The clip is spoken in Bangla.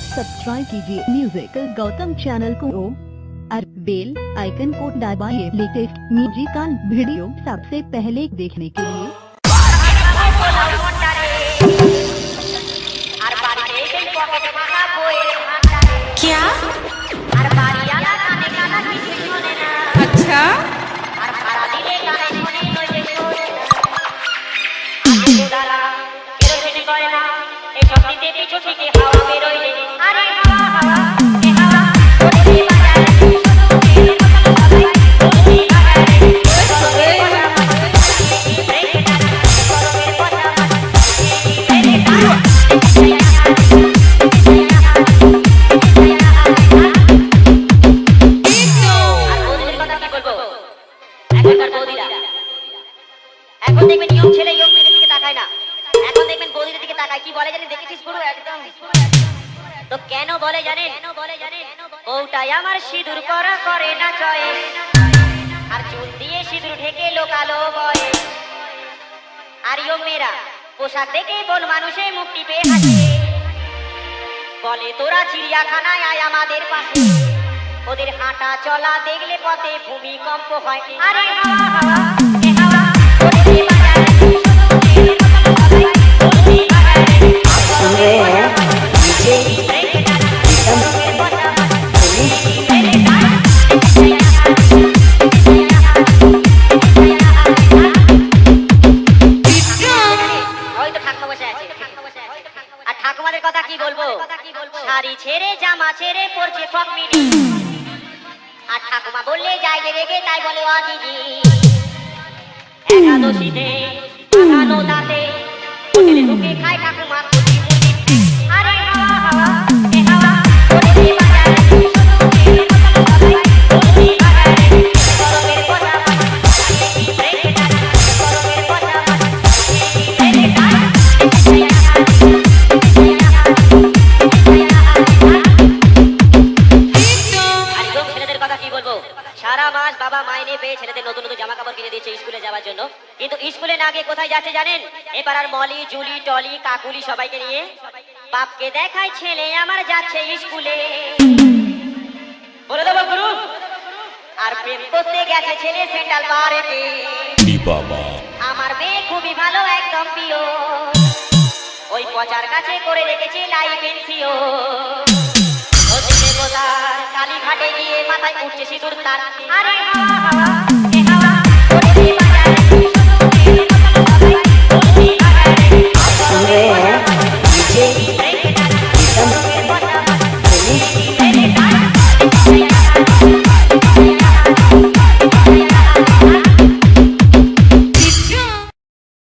सब्सक्राइब कीजिए म्यूजिक गौतम चैनल को और बेल आइकन को दबाइए लेटेस्ट म्यूजिकल वीडियो सबसे पहले देखने के लिए। क्या? अच्छा এখন দেখবেন ইয়ং ছেলে ইয়ং মেয়েদের দিকে তাকায় না, এখন দেখবেন বৌদিদের দিকে তাকায়। কি বলে জানেন? দেখেছিস পুরো একদম। তো কেন বলে জানেন? বউটাই আমার সিঁদুর করা করে না চয়েস, আর চুল দিয়ে সিঁদুর ঢেকে লোকালো বয়স। আর ইয়ং মেয়েরা পোশাক দেখে কোন মানুষে মুখ টিপে হাসে, বলে তোরা চিড়িয়াখানায় আয় আমাদের পাশে। ওদের হাঁটা চলা দেখলে পথে ভূমিকম্প হয়। আরে হাওয়া হাওয়া এ হাওয়া ঠাকুমাদের কথা কি বলবো? শাড়ি ছেড়ে জামা ছেড়ে পড়ছে ফকমিনি, আর ঠাকুমা বললে যাই রেগে তাই বলে ও দিদি। একাদশীতে বাগানো দাঁতে হোটেলে ঢুকে খায় ঠাকুমা কুচি মুচি। আরে হাওয়া হাওয়া এ হাওয়া হোটেলে বাজারে গরমের কথা রেখে যায়, গরমের কথা রেখে যায়। সারা মাস বাবা মাইনে পেয়ে ছেলেদের নতুন নতুন জামা কাপড় কিনে দিয়েছে স্কুলে যাওয়ার জন্য, কিন্তু স্কুলে না গিয়ে কোথায় যাচ্ছে জানেন? এবার আর মলি জুলি টলি কাকুলি সবাইকে নিয়ে বাপকে দেখায় ছেলে আমার যাচ্ছে স্কুলে। বলে দেবো গুরু, আর প্রেম করতে গেছে ছেলে সেন্ট্রাল পার্কে। আমার মেয়ে খুবই ভালো একদম প্রিয়, ওই পচার কাছে করে রেখেছে লাইফ ইন্সিওর। কালীঘাটে গিয়ে মাথায় উঠছে সিঁদুর তার। আরে হাওয়া হাওয়া এ হাওয়া হোটেলে বাজারে রেখে যায়, গরমের কথা রেখে যায়।